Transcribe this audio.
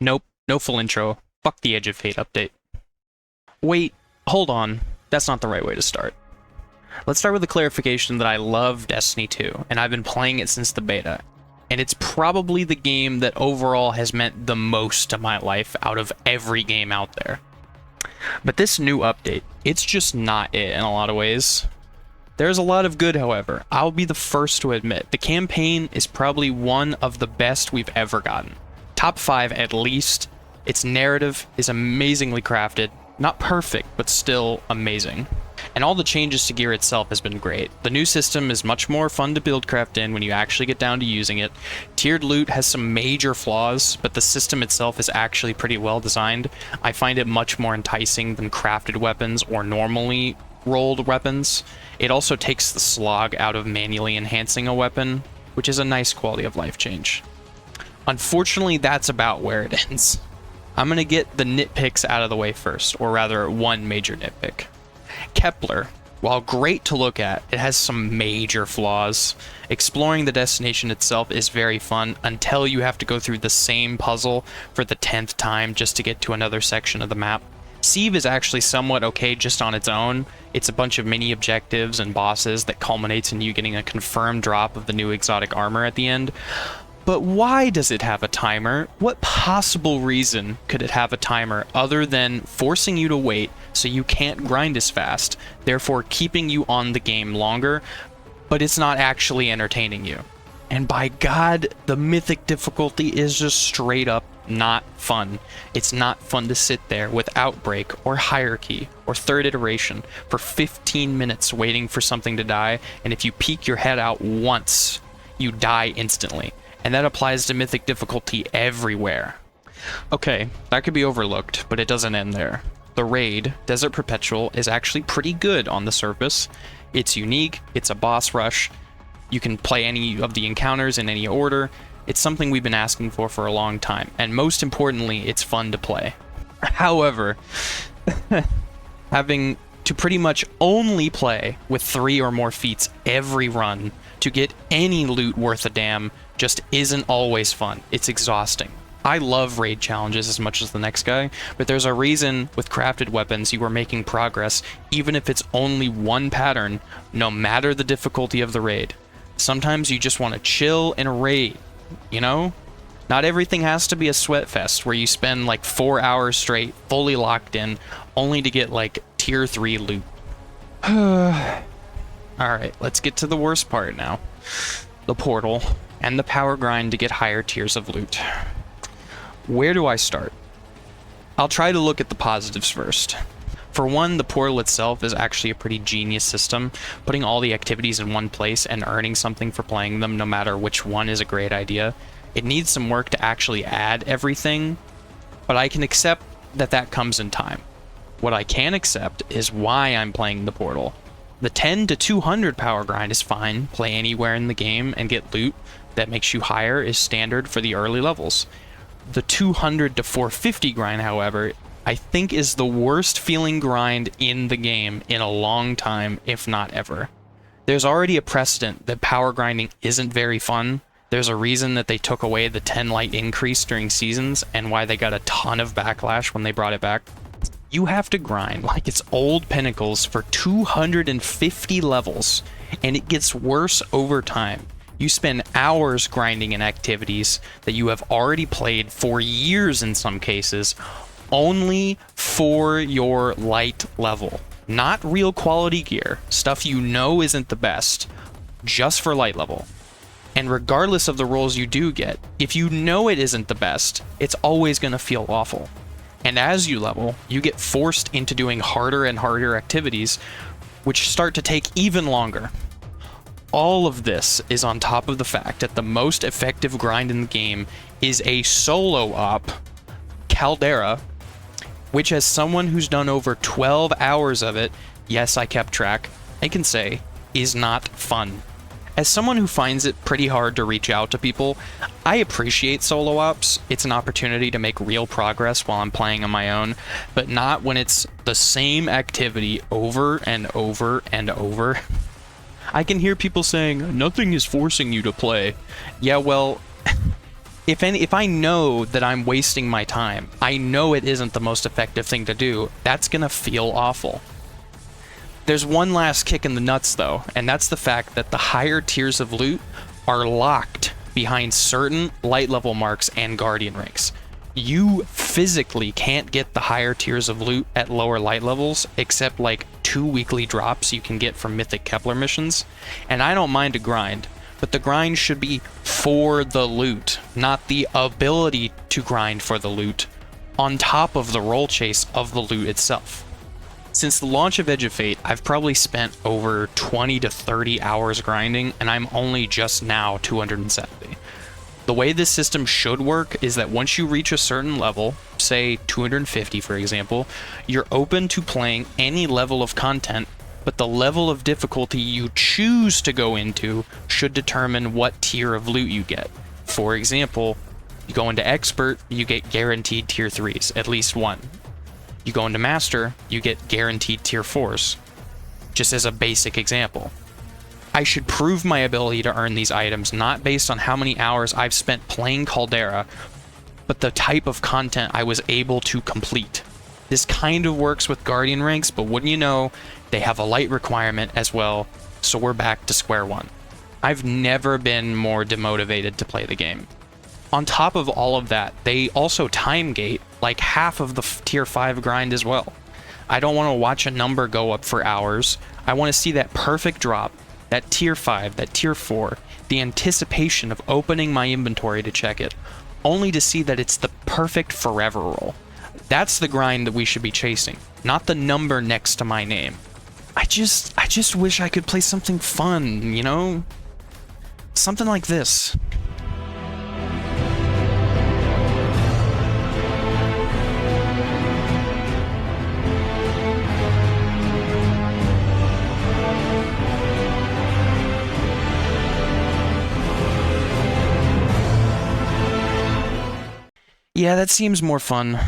Nope, no full intro. Fuck the Edge of Fate update. Wait, hold on. That's not the right way to start. Let's start with a clarification that I love Destiny 2, and I've been playing it since the beta. And it's probably the game that overall has meant the most to my life out of every game out there. But this new update, it's just not it in a lot of ways. There's a lot of good, however. I'll be the first to admit, the campaign is probably one of the best we've ever gotten. Top 5 at least. Its narrative is amazingly crafted. Not perfect, but still amazing. And all the changes to gear itself has been great. The new system is much more fun to build craft in when you actually get down to using it. Tiered loot has some major flaws, but the system itself is actually pretty well designed. I find it much more enticing than crafted weapons or normally rolled weapons. It also takes the slog out of manually enhancing a weapon, which is a nice quality of life change. Unfortunately, that's about where it ends. I'm gonna get the nitpicks out of the way first, or rather, one major nitpick. Kepler, while great to look at, it has some major flaws. Exploring the destination itself is very fun until you have to go through the same puzzle for the 10th time just to get to another section of the map. Sieve is actually somewhat okay just on its own. It's a bunch of mini objectives and bosses that culminates in you getting a confirmed drop of the new exotic armor at the end. But why does it have a timer? What possible reason could it have a timer other than forcing you to wait so you can't grind as fast, therefore keeping you on the game longer, but it's not actually entertaining you? And by God, the mythic difficulty is just straight up not fun. It's not fun to sit there with Outbreak or Hierarchy or Third Iteration for 15 minutes waiting for something to die, and if you peek your head out once, you die instantly. And that applies to mythic difficulty everywhere. Okay, that could be overlooked, but it doesn't end there. The raid, Desert Perpetual, is actually pretty good on the surface. It's unique, it's a boss rush, you can play any of the encounters in any order. It's something we've been asking for a long time, and most importantly, it's fun to play. However, having to pretty much only play with 3 or more feats every run to get any loot worth a damn just isn't always fun. It's exhausting. I love raid challenges as much as the next guy, but there's a reason with crafted weapons you are making progress even if it's only one pattern, no matter the difficulty of the raid. Sometimes you just want to chill and raid, you know? Not everything has to be a sweat fest where you spend like 4 hours straight fully locked in only to get like tier 3 loot. Alright, let's get to the worst part now. The portal and the power grind to get higher tiers of loot. Where do I start? I'll try to look at the positives first. For one, the portal itself is actually a pretty genius system. Putting all the activities in one place and earning something for playing them, no matter which one, is a great idea. It needs some work to actually add everything, but I can accept that that comes in time. What I can accept is why I'm playing the portal. The 10 to 200 power grind is fine. Play anywhere in the game and get loot that makes you higher is standard for the early levels. The 200 to 450 grind, however, I think is the worst feeling grind in the game in a long time, if not ever. There's already a precedent that power grinding isn't very fun. There's a reason that they took away the 10 light increase during seasons and why they got a ton of backlash when they brought it back. You have to grind like it's old Pinnacles for 250 levels, and it gets worse over time. You spend hours grinding in activities that you have already played for years in some cases, only for your light level. Not real quality gear, stuff you know isn't the best, just for light level. And regardless of the rolls you do get, if you know it isn't the best, it's always going to feel awful. And as you level, you get forced into doing harder and harder activities, which start to take even longer. All of this is on top of the fact that the most effective grind in the game is a solo op, Caldera, which as someone who's done over 12 hours of it, yes, I kept track, I can say, is not fun. As someone who finds it pretty hard to reach out to people, I appreciate solo ops. It's an opportunity to make real progress while I'm playing on my own, but not when it's the same activity over and over and over. I can hear people saying, nothing is forcing you to play. Yeah, well, If I know that I'm wasting my time, I know it isn't the most effective thing to do, that's gonna feel awful. There's one last kick in the nuts though, and that's the fact that the higher tiers of loot are locked behind certain light level marks and guardian ranks. You physically can't get the higher tiers of loot at lower light levels, except like 2 weekly drops you can get from Mythic Kepler missions. And I don't mind a grind, but the grind should be for the loot, not the ability to grind for the loot, on top of the roll chase of the loot itself. Since the launch of Edge of Fate, I've probably spent over 20 to 30 hours grinding, and I'm only just now 270. The way this system should work is that once you reach a certain level, say 250 for example, you're open to playing any level of content, but the level of difficulty you choose to go into should determine what tier of loot you get. For example, you go into Expert, you get guaranteed tier 3s, at least one. You go into Master, you get guaranteed tier 4s, just as a basic example. I should prove my ability to earn these items not based on how many hours I've spent playing Caldera, but the type of content I was able to complete. This kind of works with Guardian ranks, but wouldn't you know, they have a light requirement as well, so we're back to square one. I've never been more demotivated to play the game. On top of all of that, they also time gate like half of the tier 5 grind as well. I don't want to watch a number go up for hours. I want to see that perfect drop, that tier 5, that tier 4, the anticipation of opening my inventory to check it, only to see that it's the perfect forever roll. That's the grind that we should be chasing, not the number next to my name. I just wish I could play something fun, you know? Something like this. Yeah, that seems more fun.